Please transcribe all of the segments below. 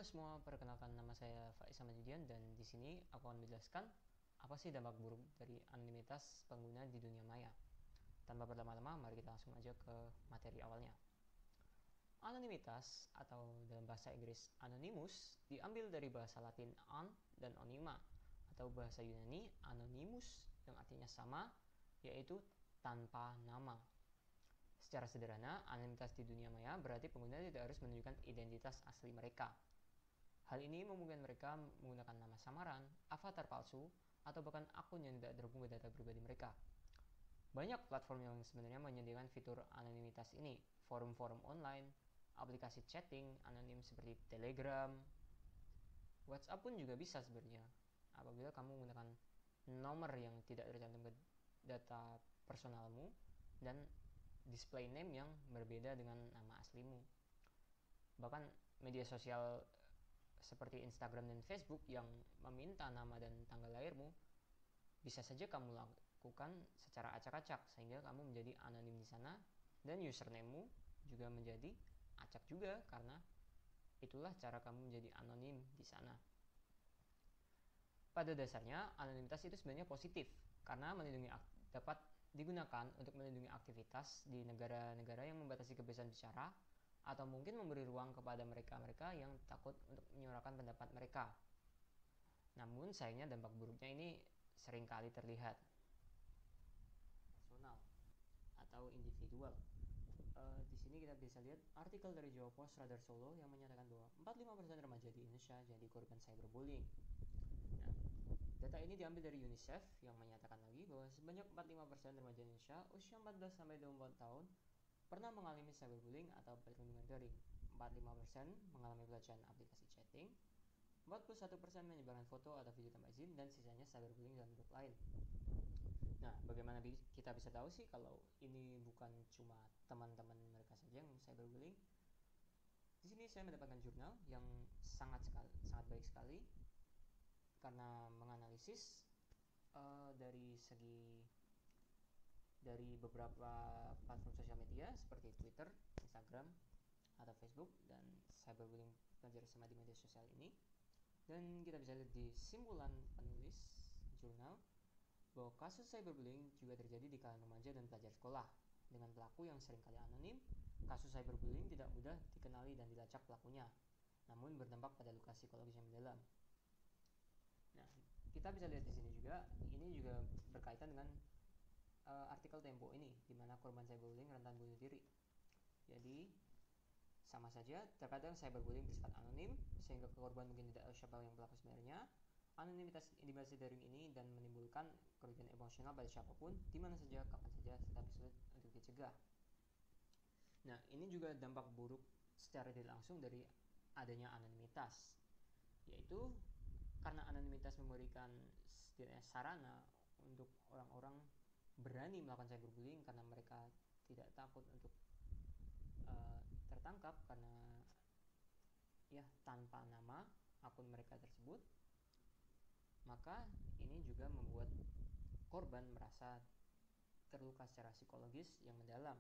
Halo semua, perkenalkan nama saya Faiz Ahmadidian dan di sini aku akan menjelaskan apa sih dampak buruk dari anonimitas pengguna di dunia maya. Tanpa berlama-lama, mari kita langsung aja ke materi awalnya. Anonimitas atau dalam bahasa Inggris anonymous diambil dari bahasa Latin an dan onima atau bahasa Yunani anonymous yang artinya sama, yaitu tanpa nama. Secara sederhana, anonimitas di dunia maya berarti pengguna tidak harus menunjukkan identitas asli mereka. Hal ini memungkinkan mereka menggunakan nama samaran, avatar palsu, atau bahkan akun yang tidak terhubung ke data pribadi mereka. Banyak platform yang sebenarnya menyediakan fitur anonimitas ini, forum-forum online, aplikasi chatting anonim seperti Telegram, WhatsApp pun juga bisa sebenarnya. Apabila kamu menggunakan nomor yang tidak tercantum ke data personalmu dan display name yang berbeda dengan nama aslimu. Bahkan media sosial seperti Instagram dan Facebook yang meminta nama dan tanggal lahirmu bisa saja kamu lakukan secara acak-acak sehingga kamu menjadi anonim di sana dan username-mu juga menjadi acak juga karena itulah cara kamu menjadi anonim di sana. Pada dasarnya anonimitas itu sebenarnya positif karena dapat digunakan untuk melindungi aktivitas di negara-negara yang membatasi kebebasan bicara atau mungkin memberi ruang kepada mereka-mereka yang takut untuk menyuarakan pendapat mereka. Namun sayangnya dampak buruknya ini seringkali terlihat personal atau individual. Di sini kita bisa lihat artikel dari Jawa Post Radar Solo yang menyatakan bahwa 45% remaja di Indonesia jadi korban cyberbullying. Nah, data ini diambil dari UNICEF yang menyatakan lagi bahwa sebanyak 45% remaja Indonesia usia 14-24 tahun pernah mengalami cyberbullying atau perundungan daring. 45% mengalami pelecehan aplikasi chatting, 41% menyebarkan foto atau video tanpa izin, dan sisanya cyberbullying dalam bentuk lain. Nah, bagaimana kita bisa tahu sih kalau ini bukan cuma teman-teman mereka saja yang cyberbullying? Di sini saya mendapatkan jurnal yang sangat baik sekali karena menganalisis dari beberapa platform sosial media seperti Twitter, Instagram, atau Facebook dan cyberbullying pelajar SMA di media sosial ini. Dan kita bisa lihat di simpulan penulis jurnal bahwa kasus cyberbullying juga terjadi di kalangan remaja dan pelajar sekolah. Dengan pelaku yang seringkali anonim, kasus cyberbullying tidak mudah dikenali dan dilacak pelakunya, namun berdampak pada luka psikologis yang mendalam. Nah, kita bisa lihat di sini juga, ini juga berkaitan dengan artikel Tempo ini, di mana korban cyberbullying rentan bunuh diri. Jadi sama saja, terkadang cyberbullying bersifat anonim sehingga korban mungkin tidak tahu siapa yang pelaku sebenarnya. Anonimitas indikasi daring ini dan menimbulkan kerugian emosional pada siapapun, di mana saja, kapan saja, tetapi sulit untuk dicegah. Nah, ini juga dampak buruk secara tidak langsung dari adanya anonimitas, yaitu karena anonimitas memberikan setidaknya sarana untuk orang-orang berani melakukan cyberbullying karena mereka tidak takut untuk tertangkap karena ya tanpa nama akun mereka tersebut. Maka ini juga membuat korban merasa terluka secara psikologis yang mendalam,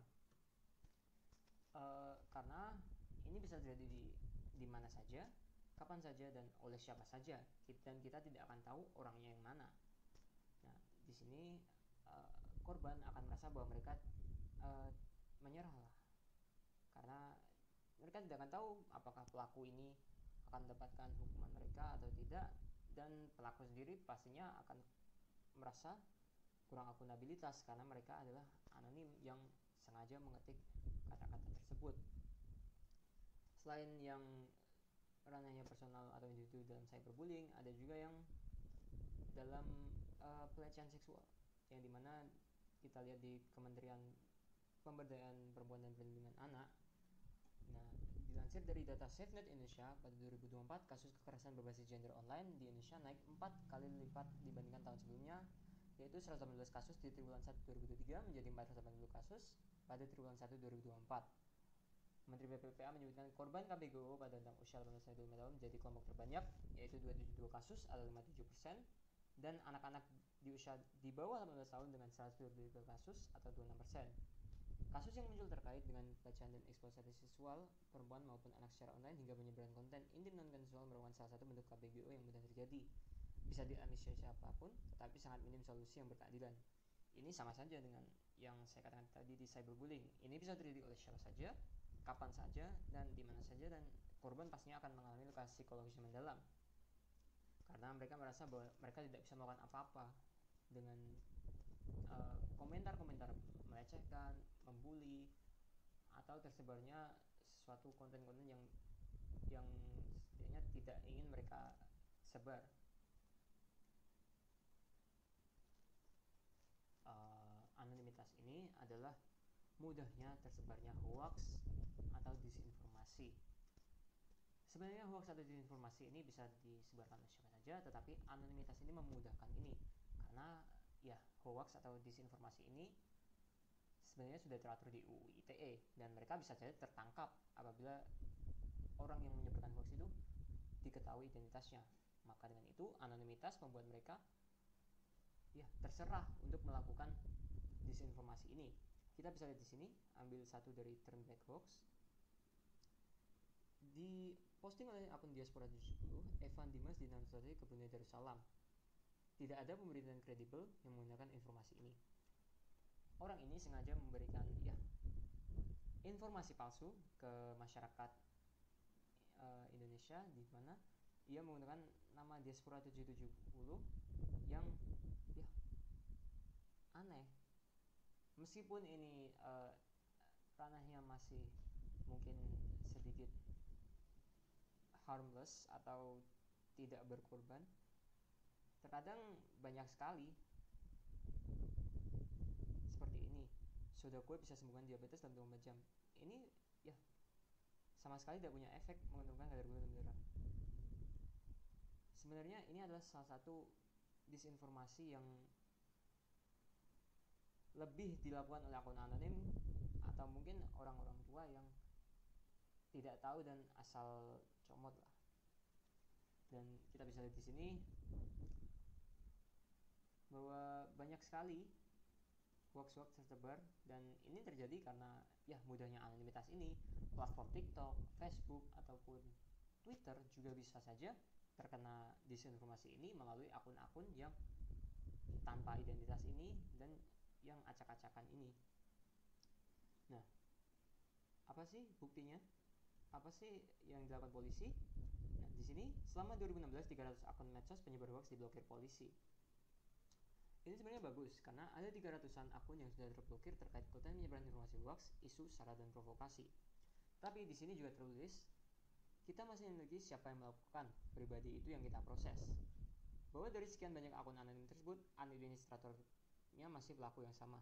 karena ini bisa terjadi di mana saja, kapan saja, dan oleh siapa saja, dan kita tidak akan tahu orangnya yang mana. Nah, di sini korban akan merasa bahwa mereka menyerah lah, karena mereka tidak akan tahu apakah pelaku ini akan mendapatkan hukuman mereka atau tidak, dan pelaku sendiri pastinya akan merasa kurang akunabilitas karena mereka adalah anonim yang sengaja mengetik kata-kata tersebut. Selain yang ranahnya personal atau individu dalam cyberbullying, ada juga yang dalam pelecehan seksual, yang dimana kita lihat di Kementerian Pemberdayaan Perempuan dan Perlindungan Anak. Nah, dilansir dari data SafeNet Indonesia, pada 2024 kasus kekerasan berbasis gender online di Indonesia naik 4 kali lipat dibandingkan tahun sebelumnya, yaitu 118 kasus di triwulan 1 2023 menjadi 480 kasus pada triwulan 1 2024. Menteri PPPA menyebutkan korban KBGO pada rentang usia 18-25 tahun menjadi kelompok terbanyak, yaitu 272 kasus atau 57%, dan anak-anak di usia di bawah 18 tahun dengan 122 kasus atau 26%. Kasus yang muncul terkait dengan pelecehan dan eksploitasi seksual perempuan maupun anak secara online hingga penyebaran konten intim non-konsensual merupakan salah satu bentuk KBGO yang mudah terjadi. Bisa dialami siapapun, tetapi sangat minim solusi yang berkeadilan. Ini sama saja dengan yang saya katakan tadi di cyberbullying. Ini bisa terjadi oleh siapa saja, kapan saja, dan di mana saja, dan korban pastinya akan mengalami luka psikologis yang mendalam. Karena mereka merasa bahwa mereka tidak bisa melakukan apa-apa dengan komentar-komentar melecehkan, membuli, atau tersebarnya suatu konten-konten yang setidaknya tidak ingin mereka sebar. Anonimitas ini adalah mudahnya tersebarnya hoax atau disinformasi. Sebenarnya hoax atau disinformasi ini bisa disebarkan oleh siapa saja, tetapi anonimitas ini memudahkan ini karena ya hoax atau disinformasi ini sebenarnya sudah teratur di UU ITE dan mereka bisa saja tertangkap apabila orang yang menyebarkan hoax itu diketahui identitasnya. Maka dengan itu anonimitas membuat mereka ya terserah untuk melakukan disinformasi ini. Kita bisa lihat di sini, ambil satu dari Turn Back Hoax. Di posting oleh akun Diaspora 70, Evan Dimas di Nansari ke Brunei Darussalam. Tidak ada pemberitaan kredibel yang menggunakan informasi ini. Orang ini sengaja memberikan informasi palsu ke masyarakat Indonesia, di mana ia menggunakan nama Diaspora 770 yang aneh. Meskipun ini ranahnya masih mungkin sedikit harmless atau tidak berkorban, terkadang banyak sekali seperti ini. Soda kue bisa sembuhkan diabetes dalam 24 jam. Ini sama sekali tidak punya efek menurunkan kadar gula dalam darah. Sebenarnya ini adalah salah satu disinformasi yang lebih dilakukan oleh akun anonim atau mungkin orang-orang tua yang tidak tahu dan asal comot lah. Dan kita bisa lihat di sini bahwa banyak sekali hoax-hoax tersebar, dan ini terjadi karena mudahnya anonimitas ini. Platform TikTok, Facebook, ataupun Twitter juga bisa saja terkena disinformasi ini melalui akun-akun yang tanpa identitas ini dan yang acak-acakan ini. Nah, apa sih buktinya? Apa sih yang dilakukan polisi? Nah, di sini selama 2016 300 akun medsos penyebar hoax diblokir polisi. Ini sebenarnya bagus karena ada 300-an akun yang sudah terblokir terkait konten menyebarkan informasi hoax, isu, sara, dan provokasi. Tapi di sini juga tertulis, kita masih memiliki siapa yang melakukan, pribadi itu yang kita proses. Bahwa dari sekian banyak akun anonim tersebut, administratornya masih pelaku yang sama.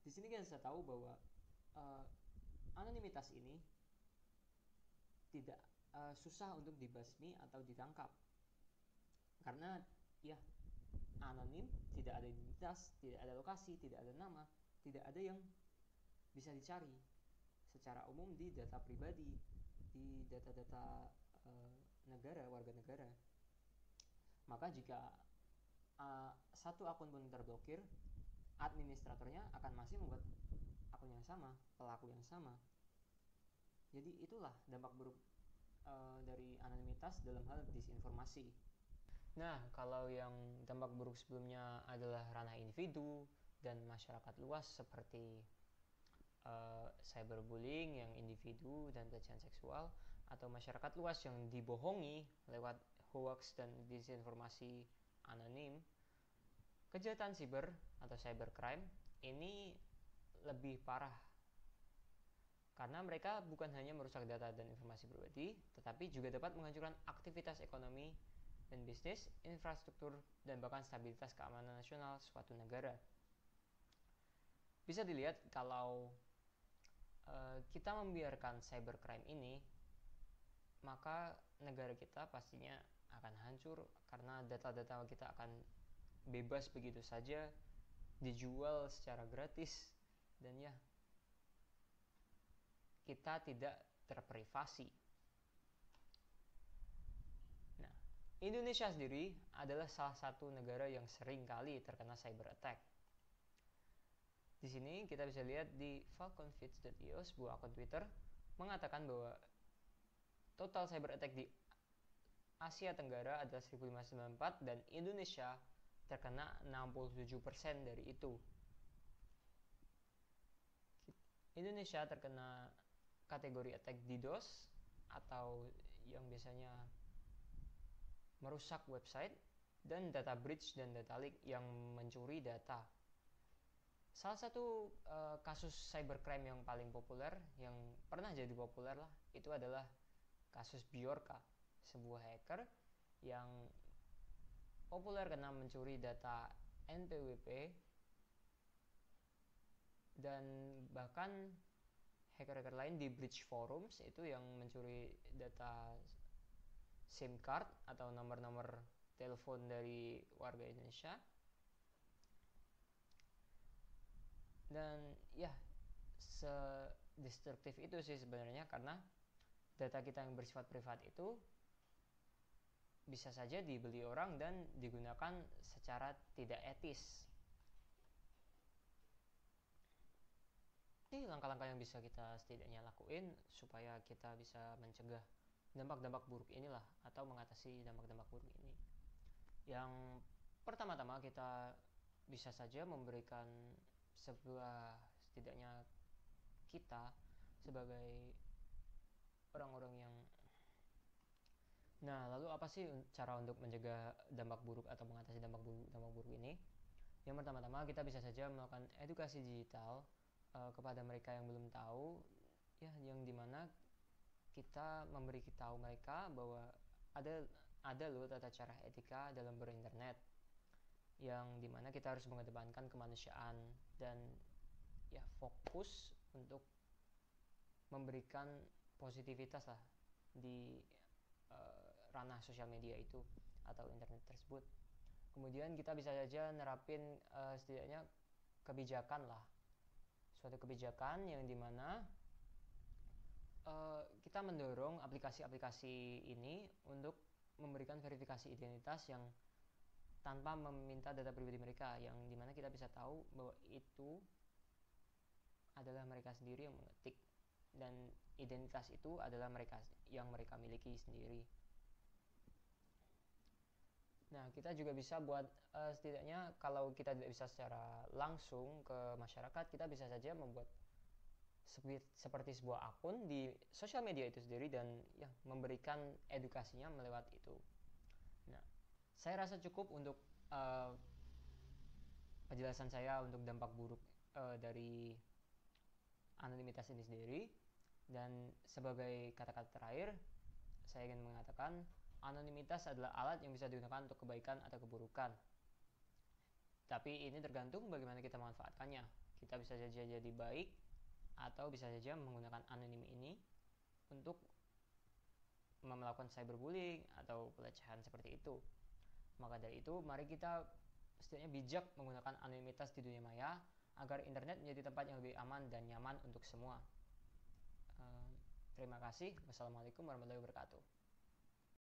Di sini kita bisa tahu bahwa anonimitas ini tidak susah untuk dibasmi atau ditangkap. Karena anonim, tidak ada identitas, tidak ada lokasi, tidak ada nama, tidak ada yang bisa dicari secara umum di data pribadi, di data-data negara, warga negara. Maka jika satu akun pun terblokir, administratornya akan masih membuat akun yang sama, pelaku yang sama. Jadi itulah dampak buruk dari anonimitas dalam hal disinformasi. Nah, kalau yang dampak buruk sebelumnya adalah ranah individu dan masyarakat luas seperti cyberbullying yang individu dan pelecehan seksual, atau masyarakat luas yang dibohongi lewat hoax dan disinformasi anonim, kejahatan siber atau cybercrime ini lebih parah karena mereka bukan hanya merusak data dan informasi pribadi, tetapi juga dapat menghancurkan aktivitas ekonomi dan bisnis, infrastruktur, dan bahkan stabilitas keamanan nasional suatu negara. Bisa dilihat kalau kita membiarkan cybercrime ini, maka negara kita pastinya akan hancur karena data-data kita akan bebas begitu saja dijual secara gratis, dan kita tidak terprivasi. Indonesia sendiri adalah salah satu negara yang sering kali terkena cyber attack. Di sini kita bisa lihat di falconfits.io, sebuah akun Twitter mengatakan bahwa total cyber attack di Asia Tenggara adalah 1594 dan Indonesia terkena 67% dari itu. Indonesia terkena kategori attack DDoS atau yang biasanya merusak website, dan data breach dan data leak yang mencuri data. Salah satu kasus cybercrime yang paling populer, yang pernah jadi populer lah, itu adalah kasus Bjorka, sebuah hacker yang populer karena mencuri data NPWP, dan bahkan hacker-hacker lain di breach forums itu yang mencuri data SIM card atau nomor-nomor telepon dari warga Indonesia. Dan ya, sedestruktif itu sih sebenarnya, karena data kita yang bersifat privat itu bisa saja dibeli orang dan digunakan secara tidak etis. Ini langkah-langkah yang bisa kita setidaknya lakuin supaya kita bisa mencegah dampak-dampak buruk inilah, atau mengatasi dampak-dampak buruk ini. Yang pertama-tama, kita bisa saja memberikan sebuah, setidaknya kita sebagai orang-orang yang lalu apa sih cara untuk mencegah dampak buruk atau mengatasi dampak buruk ini? Yang pertama-tama, kita bisa saja melakukan edukasi digital kepada mereka yang belum tahu, ya, yang dimana kita memberi tahu mereka bahwa ada loh tata cara etika dalam berinternet, yang dimana kita harus mengedepankan kemanusiaan dan ya fokus untuk memberikan positivitas lah di ranah sosial media itu atau internet tersebut. Kemudian kita bisa saja nerapin setidaknya kebijakan lah, suatu kebijakan yang dimana kita mendorong aplikasi-aplikasi ini untuk memberikan verifikasi identitas yang tanpa meminta data pribadi mereka, yang dimana kita bisa tahu bahwa itu adalah mereka sendiri yang mengetik, dan identitas itu adalah mereka yang mereka miliki sendiri. Nah, kita juga bisa buat setidaknya kalau kita tidak bisa secara langsung ke masyarakat, kita bisa saja membuat seperti sebuah akun di sosial media itu sendiri dan ya memberikan edukasinya melewat itu. Nah, saya rasa cukup untuk penjelasan saya untuk dampak buruk dari anonimitas ini sendiri. Dan sebagai kata-kata terakhir, saya ingin mengatakan anonimitas adalah alat yang bisa digunakan untuk kebaikan atau keburukan. Tapi ini tergantung bagaimana kita memanfaatkannya. Kita bisa saja jadi baik, atau bisa saja menggunakan anonim ini untuk melakukan cyberbullying atau pelecehan seperti itu. Maka dari itu, mari kita setidaknya bijak menggunakan anonimitas di dunia maya agar internet menjadi tempat yang lebih aman dan nyaman untuk semua. Terima kasih. Wassalamualaikum warahmatullahi wabarakatuh.